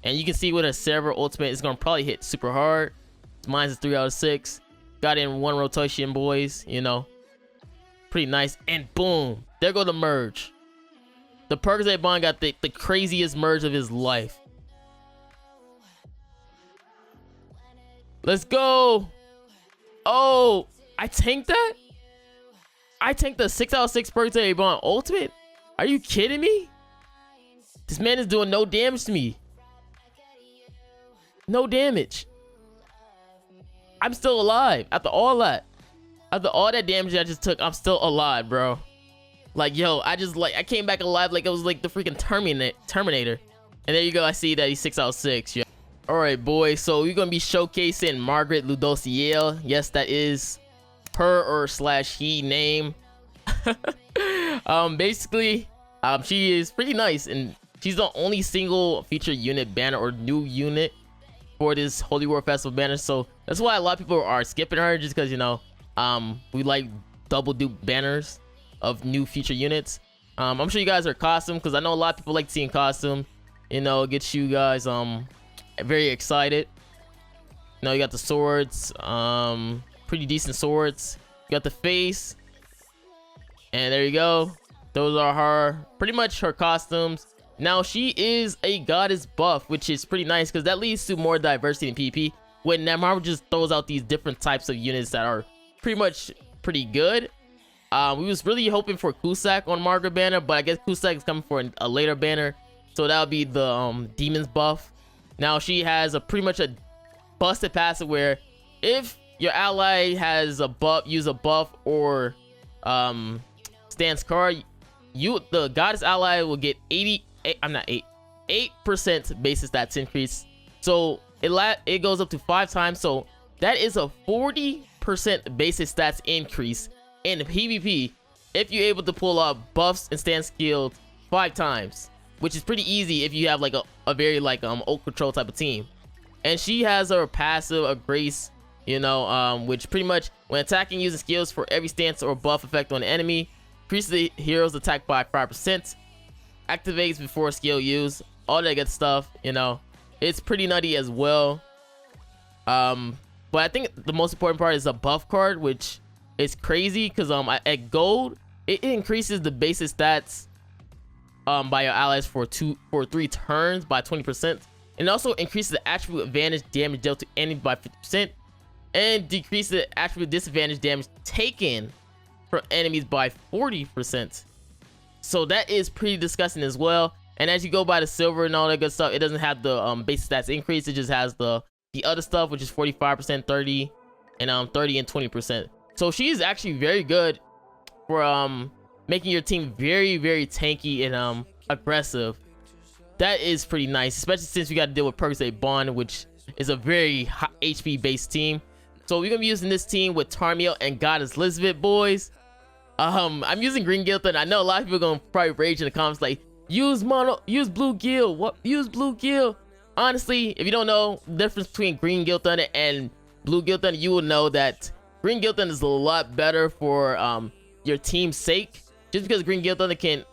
And you can see with a Server ultimate, it's gonna probably hit super hard. Mine's a 3 out of 6. Got in 1 rotation, boys. You know, pretty nice. And boom, there go the merge. The Percocet Bond got the craziest merge of his life. Let's go. Oh, I tanked that? I tanked the 6 out of 6 Percocet Bond ultimate? Are you kidding me? This man is doing no damage to me. No damage. I'm still alive after all that. After all that damage I just took, I'm still alive, bro. Like, yo, I came back alive like it was like the freaking Terminator. And there you go, I see that he's 6 out of 6, yo. Alright, boys, so we're gonna be showcasing Margaret Ludociel. Yes, that is her or slash he name. Basically, she is pretty nice, and she's the only single feature unit banner or new unit for this Holy War Festival banner. So that's why a lot of people are skipping her, just because, you know, we like double dupe banners of new feature units. I'm sure you guys are costume, because I know a lot of people like seeing costume. You know, it gets you guys very excited. You know, you got the swords, pretty decent swords. You got the face, and there you go. Those are her, pretty much her costumes. Now she is a goddess buff, which is pretty nice because that leads to more diversity in PvP. When Marvel just throws out these different types of units that are pretty good. We was really hoping for Cusack on Margaret banner, but I guess Cusack is coming for a later banner, so that'll be the demons buff. Now she has pretty much a busted passive where if your ally has a buff, use a buff or stance card, the goddess ally will get 8% basis stats increase. So it goes up to 5 times, so that is a 40% basis stats increase in PvP if you're able to pull out buffs and stance skills 5 times, which is pretty easy if you have like a very like ult control type of team. And she has her passive, a grace, you know, which pretty much when attacking using skills for every stance or buff effect on the enemy, increases the hero's attack by 5%, activates before skill use, all that good stuff. You know, it's pretty nutty as well. But I think the most important part is a buff card, which is crazy because at gold it increases the basic stats by your allies for 3 turns by 20%, and also increases the attribute advantage damage dealt to enemy by 50%, and decreases the attribute disadvantage damage taken from enemies by 40%. So that is pretty disgusting as well. And as you go by the silver and all that good stuff, it doesn't have the basic stats increase. It just has the other stuff, which is 45%, 30, and 30 and 20%. So she's actually very good for making your team very, very tanky and aggressive. That is pretty nice, especially since we got to deal with Percocet Bond, which is a very high HP based team. So we're gonna be using this team with Tarmiel and Goddess Elizabeth, boys. I'm using Green Guild, and I know a lot of people are gonna probably rage in the comments like, use Blue Guild. What? Use Blue Guild. Honestly, if you don't know the difference between Green Guild Thunder and Blue Guild Thunder, you will know that Green Guild Thunder is a lot better for your team's sake. Just because Green Guild Thunder can,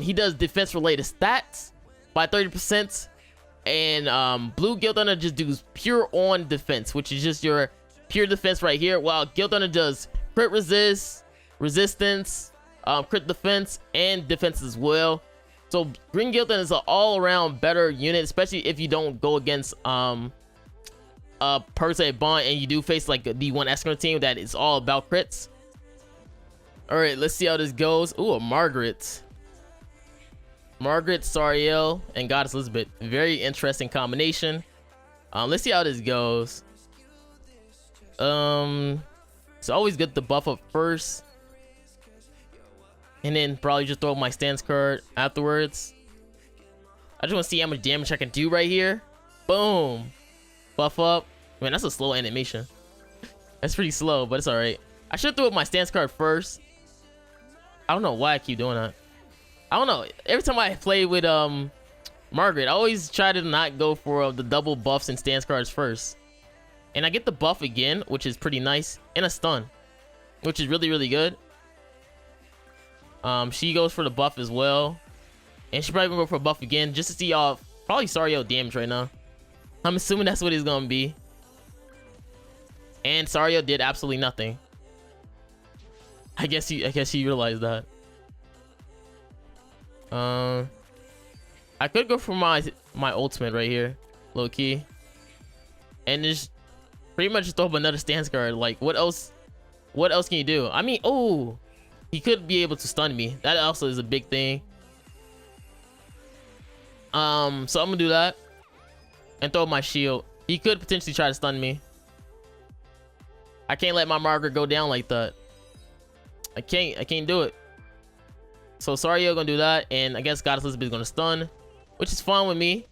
he does defense related stats by 30%, and Blue Guild Thunder just does pure on defense, which is just your pure defense right here, while Guild Thunder does crit resistance, crit defense, and defense as well. So Green Guild Thunder is an all-around better unit, especially if you don't go against Percocet Bond and you do face like a D1 Escort team that is all about crits. All right, let's see how this goes. Ooh, a Margaret, Sariel, and Goddess Elizabeth. Very interesting combination. Let's see how this goes. It's always good to buff up first, and then probably just throw my stance card afterwards. I just want to see how much damage I can do right here. Boom, buff up. Man, that's a slow animation. That's pretty slow, but it's all right. I should throw up my stance card first. I don't know why I keep doing that. I don't know. Every time I play with Margaret, I always try to not go for the double buffs and stance cards first. And I get the buff again, which is pretty nice, and a stun, which is really, really good. She goes for the buff as well, and she probably gonna go for a buff again just to see how probably Sario damage right now. I'm assuming that's what he's gonna be. And Sario did absolutely nothing. I guess he realized that. I could go for my ultimate right here, low key, and just pretty much just throw up another stance guard. Like, what else can you do? I mean, oh, he could be able to stun me. That also is a big thing. So I'm gonna do that and throw my shield. He could potentially try to stun me. I can't let my Margaret go down like that. I can't do it. So Sario gonna do that, and I guess Goddess Elizabeth is gonna stun, which is fine with me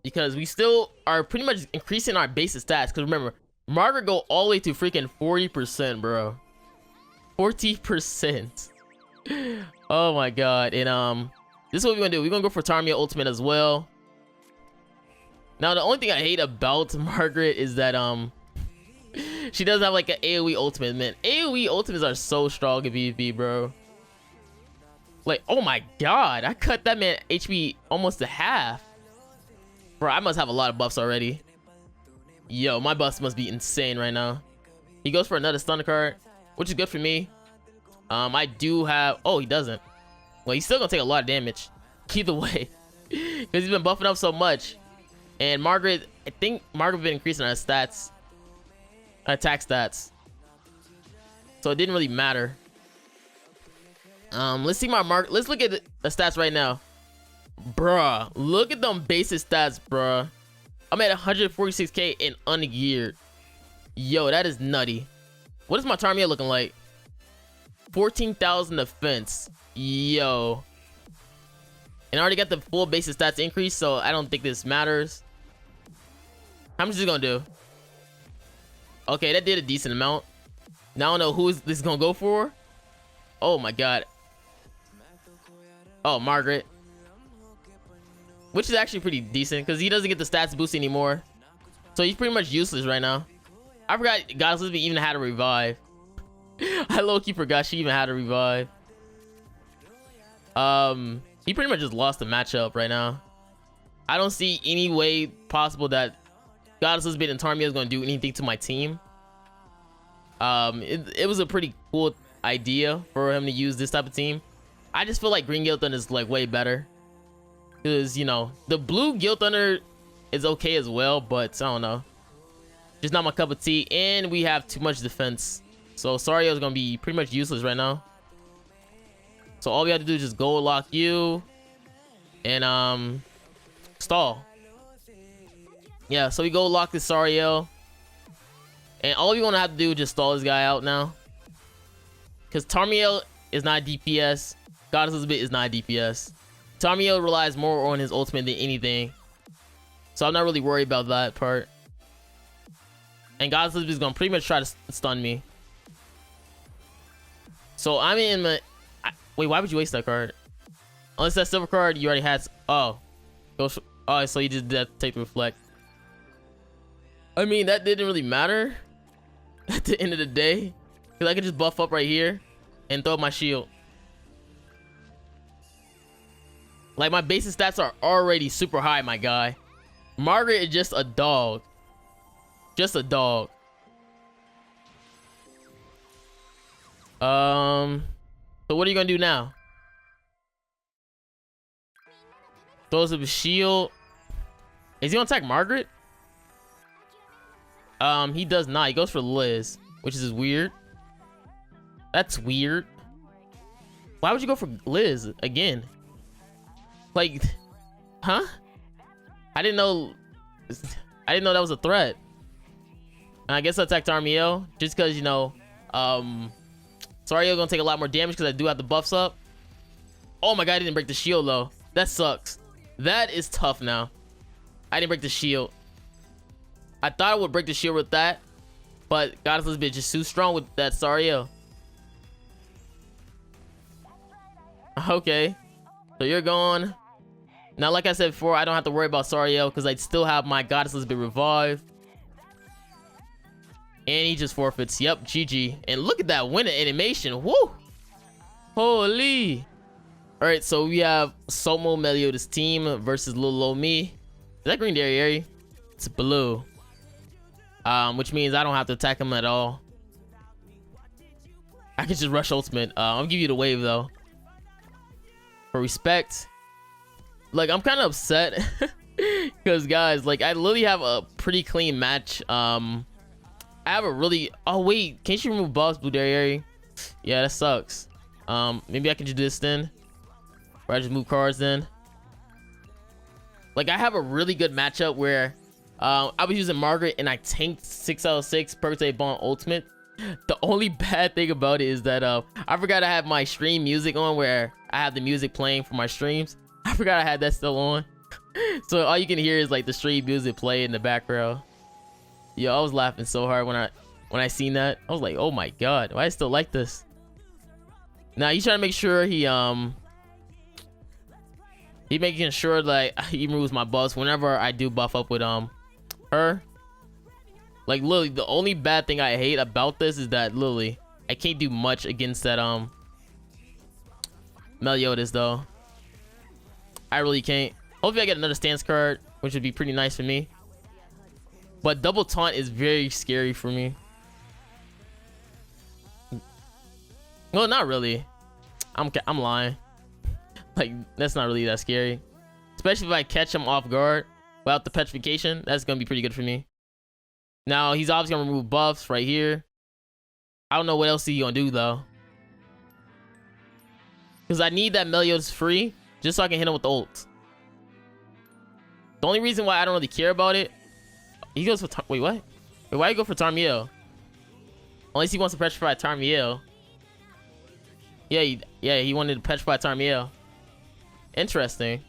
because we still are pretty much increasing our basic stats. Because remember, Margaret go all the way to freaking 40%, bro. 40%. Oh my god. And this is what we're gonna do. We're gonna go for Tarmia ultimate as well. Now the only thing I hate about Margaret is that she doesn't have like an AoE ultimate. Man, AoE ultimates are so strong in PvP, bro. Like, oh my god, I cut that man HP almost to half. Bro, I must have a lot of buffs already. Yo, my buffs must be insane right now. He goes for another stun card, which is good for me. I do have, oh, he doesn't. Well, he's still gonna take a lot of damage either way because he's been buffing up so much. And Margaret, I think Margaret been increasing her stats, attack stats, so it didn't really matter. Let's see my let's look at the stats right now. Bruh, look at them basic stats, bruh. I'm at 146k and ungeared. Yo, that is nutty. What is my Tarmia looking like? 14,000 defense. Yo. And I already got the full basic stats increase, so I don't think this matters. How much is it gonna do? Okay, that did a decent amount. Now I don't know who this is gonna go for. Oh my god. Oh, Margaret. Which is actually pretty decent because he doesn't get the stats boost anymore. So he's pretty much useless right now. I forgot Goddess Elizabeth even had a revive. I low-key forgot she even had a revive. He pretty much just lost the matchup right now. I don't see any way possible that Goddess Elizabeth and Tarmia is going to do anything to my team. It was a pretty cool idea for him to use this type of team. I just feel like Green Guild Thunder is like way better. Because, you know, the blue Guild Thunder is okay as well, but I don't know. Just not my cup of tea. And we have too much defense. So Sario is going to be pretty much useless right now. So all we have to do is just gold lock you. And stall. Yeah, so we go lock this Sario. And all we're going to have to do is just stall this guy out now. Because Tarmiel is not DPS. Goddess Elizabeth is not DPS. Tarmiel relies more on his ultimate than anything. So I'm not really worried about that part. And Goddess Elizabeth is going to pretty much try to stun me. So I'm in my... wait, why would you waste that card? Unless that silver card you already had... Oh. Oh, so you just did that to take the reflect. I mean, that didn't really matter at the end of the day. Because I could just buff up right here and throw up my shield. Like, my basic stats are already super high, my guy. Margaret is just a dog. Just a dog. So what are you gonna do now? Throws up a shield. Is he gonna attack Margaret? He does not. He goes for Liz, which is weird. That's weird. Why would you go for Liz again? Like, huh? I didn't know that was a threat. And I guess I attacked Tarmiel just because, you know, Sario gonna take a lot more damage because I do have the buffs up. Oh my god, I didn't break the shield though. That sucks. That is tough now. I didn't break the shield. I thought I would break the shield with that, but Goddess Elizabeth is just too strong with that Sario. Okay, so you're gone. Now, like I said before, I don't have to worry about Sario because I still have my Goddess Elizabeth revive. And he just forfeits. Yep, GG. And look at that winning animation. Woo! Holy. All right, so we have Somo Meliodas team versus Lil Ol Me. Is that green Derriere? It's blue. Which means I don't have to attack him at all. I can just rush ultimate. I'll give you the wave though. For respect. Like, I'm kind of upset because guys, like, I literally have a pretty clean match. I have a really, oh wait, can't you remove buffs, blue Derriere? Yeah, that sucks. Maybe I can do this then, or I just move cards then. Like, I have a really good matchup where I was using Margaret and I tanked 6 out of 6 Birthday Bond ultimate. The only bad thing about it is that I forgot I have my stream music on, where I have the music playing for my streams. I forgot I had that still on. So all you can hear is like the stream music play in the background. Yo, I was laughing so hard when I seen that. I was like, oh my god, why I still like this? Now he's trying to make sure he making sure that he removes my buffs whenever I do buff up with her. Like, literally, the only bad thing I hate about this is that literally I can't do much against that Meliodas though. I really can't. Hopefully I get another stance card, which would be pretty nice for me. But double taunt is very scary for me. Well, not really. I'm lying. Like, that's not really that scary. Especially if I catch him off guard without the petrification. That's gonna be pretty good for me. Now he's obviously gonna remove buffs right here. I don't know what else he's gonna do though, because I need that Meliodas free just so I can hit him with the ult. The only reason why I don't really care about it, he goes for wait, what? Wait, why you go for Tarmiel? Unless he wants to petrify Tarmiel. Yeah, he wanted to petrify Tarmiel. Interesting.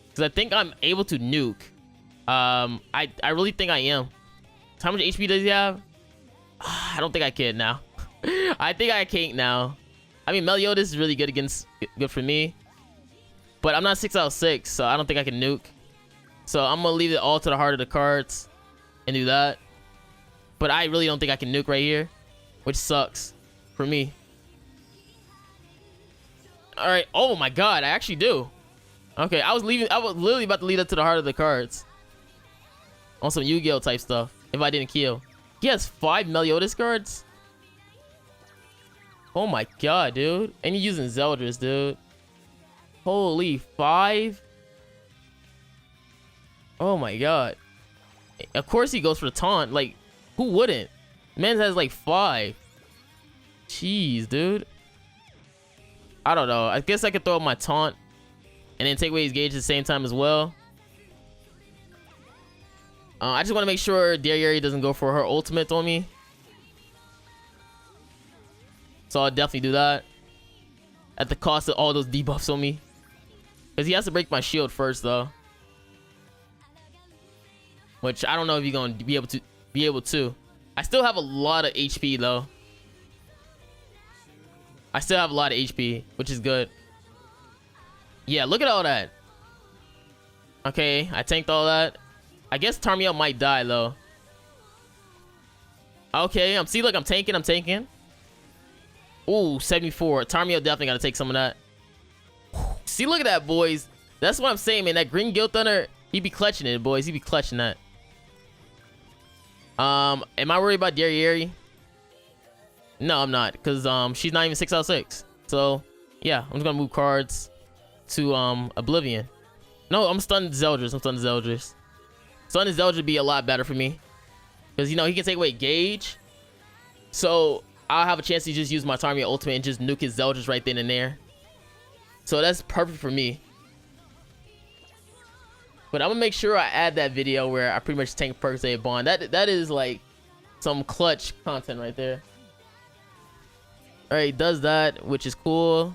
Because I think I'm able to nuke. I really think I am. How much HP does he have? I don't think I can now. I think I can't now. I mean, Meliodas is really good for me. But I'm not 6 out of 6, so I don't think I can nuke. So I'm gonna leave it all to the heart of the cards and do that. But I really don't think I can nuke right here, which sucks for me. All right. Oh my god, I actually do. Okay, I was literally about to lead up to the heart of the cards on some Yu-Gi-Oh type stuff if I didn't kill. He has 5 Meliodas cards. Oh my god, dude. And you're using Zeldris, dude. Holy, 5. Oh my god. Of course he goes for the taunt. Like, who wouldn't? Man has like 5. Jeez, dude. I don't know. I guess I could throw up my taunt and then take away his gauge at the same time as well. I just want to make sure Derriere doesn't go for her ultimate on me. So I'll definitely do that at the cost of all those debuffs on me, because he has to break my shield first though, which I don't know if you're gonna be able to. I still have a lot of HP though. I still have a lot of HP, which is good. Yeah, look at all that. Okay, I tanked all that. I guess Tarmiel might die though. Okay, I'm tanking. Ooh, 74. Tarmiel definitely gotta take some of that. See, look at that, boys. That's what I'm saying, man. That green Guild Thunder, he be clutching it, boys. He be clutching that. Am I worried about Derriere? No, I'm not, because she's not even 6 out of 6. So yeah, I'm just gonna move cards to Oblivion. No, I'm stunning Zeldris. Stunning Zeldris would be a lot better for me, because you know he can take away gauge. So I'll have a chance to just use my Tarmiel ultimate and just nuke his Zeldris right then and there. So that's perfect for me. But I'm gonna make sure I add that video where I pretty much tank Birthday Bond. That is like some clutch content right there. All right, does that, which is cool.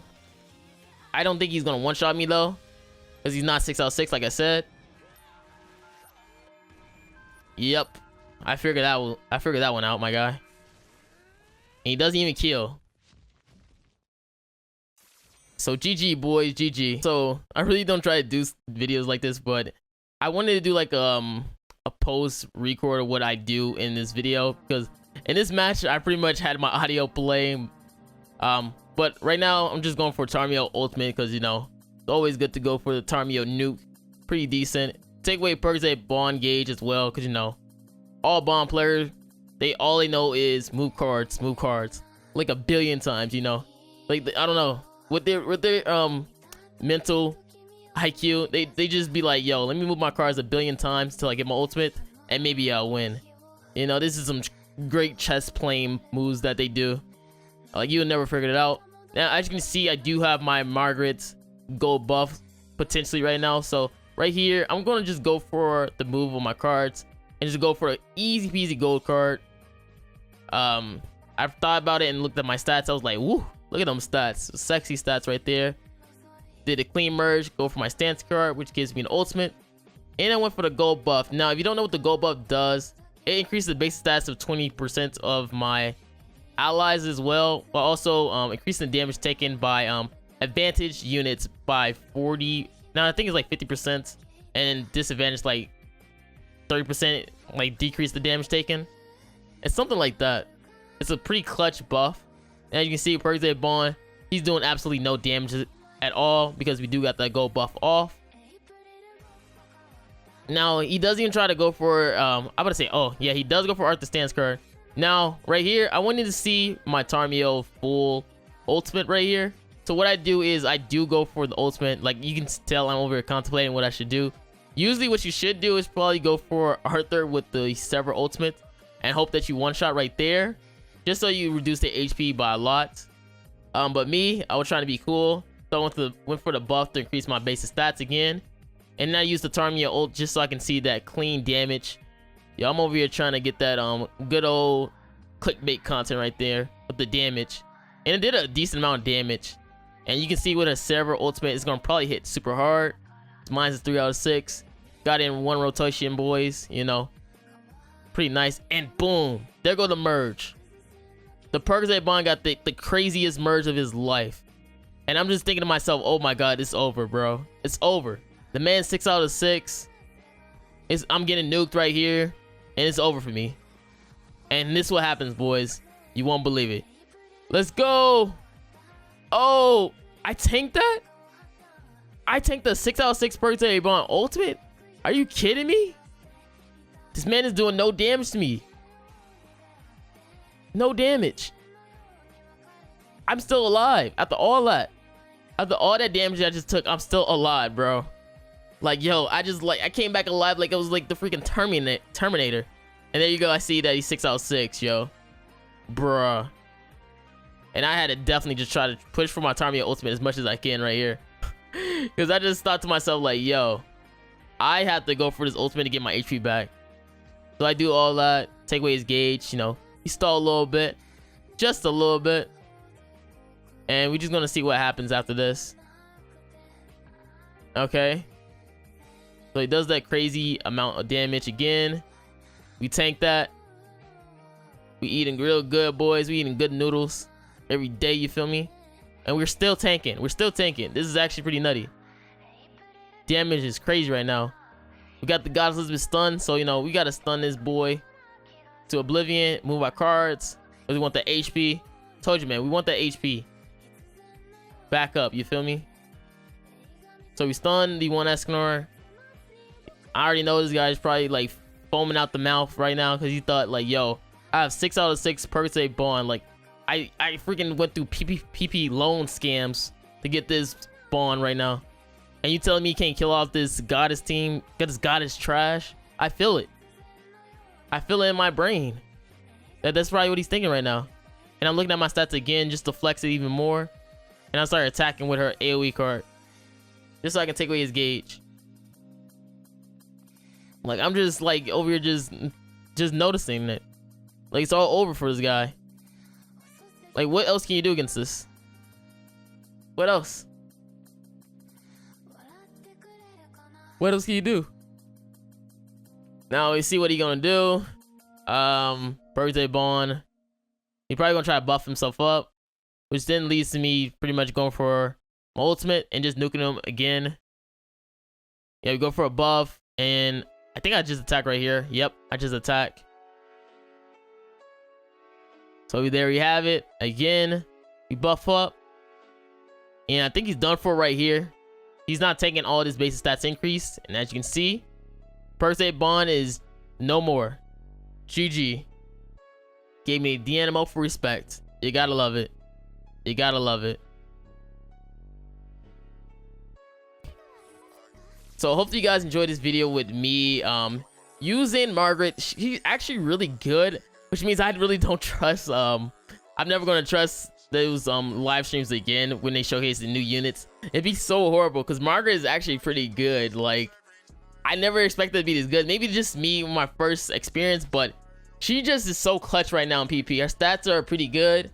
I don't think he's gonna one-shot me though, because he's not 6 out of 6 like I said. Yep, I figured that one out, my guy. And he doesn't even kill. So GG, boys, GG. So I really don't try to do videos like this, but I wanted to do like a post record of what I do in this video, because in this match I pretty much had my audio playing But right now I'm just going for Tarmio ultimate because, you know, it's always good to go for the Tarmio nuke. Pretty decent. Take away Perkzay bond gauge as well because, you know, all bond players, all they know is move cards like a billion times, you know. Like, I don't know, with their mental IQ, they just be like, yo, let me move my cards a billion times till I get my ultimate and maybe I'll win. You know, this is some great chess playing moves that they do. Like, you'll never figure it out. Now, as you can see, I do have my Margaret gold buff potentially right now. So right here, I'm gonna just go for the move on my cards and just go for an easy peasy gold card. I've thought about it and looked at my stats. I was like, woo, look at them stats. Sexy stats right there. Did a clean merge, go for my stance card, which gives me an ultimate. And I went for the gold buff. Now, if you don't know what the gold buff does, it increases the base stats of 20% of my allies as well, but also increasing the damage taken by advantage units by 40. Now, I think it's like 50%, and disadvantage like 30%, like decrease the damage taken. It's something like that. It's a pretty clutch buff. And as you can see, Perkzay Bond, he's doing absolutely no damage at all because we do got that gold buff off. Now, he doesn't even try to go for, I'm gonna say, oh, yeah, he does go for Arthur Stance card. Now, right here, I wanted to see my Tarmio full ultimate right here. So what I do is I do go for the ultimate. Like, you can tell I'm over here contemplating what I should do. Usually what you should do is probably go for Arthur with the several ultimate and hope that you one-shot right there, just so you reduce the HP by a lot. But me, I was trying to be cool, so I went for the buff to increase my basic stats again. And then I used the Tarmio ult just so I can see that clean damage. Yo, I'm over here trying to get that good old clickbait content right there with the damage. And it did a decent amount of damage. And you can see with a several ultimate, it's gonna probably hit super hard. Mine's a 3 out of 6. Got in one rotation, boys, you know. Pretty nice. And boom, there go the merge. The Perkzay Bond got the craziest merge of his life. And I'm just thinking to myself, oh my god, it's over, bro. It's over. The man's 6 out of 6. I'm getting nuked right here, and it's over for me. And this is what happens, boys. You won't believe it. Let's go. Oh, I tanked that? I tanked the 6 out of 6 Perkzay Bond ultimate? Are you kidding me? This man is doing no damage to me. No damage. I'm still alive after all that. After all that damage I just took, I'm still alive, bro. Like, yo, I came back alive like it was like the freaking Terminator. And there you go, I see that he's 6 out of 6, yo. Bruh. And I had to definitely just try to push for my Tarmio ultimate as much as I can right here. Because I just thought to myself, like, yo, I have to go for this ultimate to get my HP back. So I do all that, take away his gauge, you know. He stalled a little bit. Just a little bit. And we're just gonna see what happens after this. Okay. So he does that crazy amount of damage again. We tank that. We eating real good, boys. We eating good noodles every day, you feel me? And we're still tanking. We're still tanking. This is actually pretty nutty. Damage is crazy right now. We got the Goddess Elizabeth stun, so, you know, we gotta stun this boy to oblivion, move our cards. We want the HP. Told you, man, we want that HP. Back up, you feel me? So we stun the one Escanor. I already know this guy's probably like foaming out the mouth right now because he thought like, yo, I have 6 out of 6 Perkzay Bond. Like, I freaking went through PP loan scams to get this Bond right now. And you telling me you can't kill off this goddess team? Get this goddess trash? I feel it. I feel it in my brain. That's probably what he's thinking right now. And I'm looking at my stats again just to flex it even more. And I started attacking with her AoE card. Just so I can take away his gauge. Like, I'm just like over here just noticing it. Like, it's all over for this guy. Like, what else can you do against this? What else? What else can you do? Now we see what he gonna do. Perkzay Bond. He probably gonna try to buff himself up, which then leads to me pretty much going for my ultimate and just nuking him again. Yeah, we go for a buff, and I think I just attack right here. Yep, I just attack. So there we have it again. We buff up. And I think he's done for right here. He's not taking all his basic stats increase. And as you can see, Birthday Bond is no more. GG. Gave me the animal for respect. You gotta love it. You gotta love it. So hopefully you guys enjoyed this video with me using Margaret. She's actually really good, which means I really don't trust I'm never gonna trust those live streams again when they showcase the new units. It'd be so horrible because Margaret is actually pretty good. Like, I never expected to be this good. Maybe just me, my first experience, but she just is so clutch right now in PvP. Her stats are pretty good.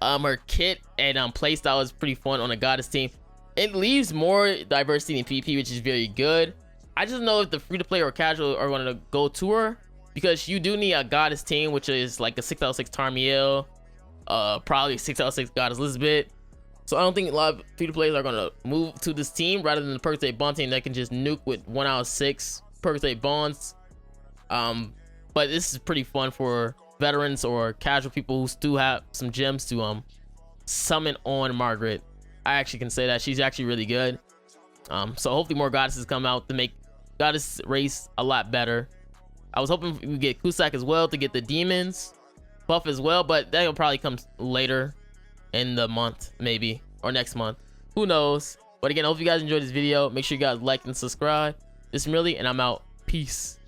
Her kit and playstyle is pretty fun on a goddess team. It leaves more diversity in PvP, which is very good. I just know if the free-to-play or casual are going to go to her, because you do need a goddess team, which is like a 6/6 Tarmiel, probably 6/6 goddess Elizabeth. So I don't think a lot of free-to-players are going to move to this team rather than the Perks 8 Bond team that can just nuke with 1/6 Perks 8 Bonds. But this is pretty fun for veterans or casual people who still have some gems to summon on Margaret. I actually can say that she's actually really good. So hopefully more goddesses come out to make goddess race a lot better. I was hoping we get Cusack as well to get the demons buff as well, but that'll probably come later in the month, maybe, or next month, who knows. But again, I hope you guys enjoyed this video. Make sure you guys like and subscribe. This is Marilli, and I'm out. Peace.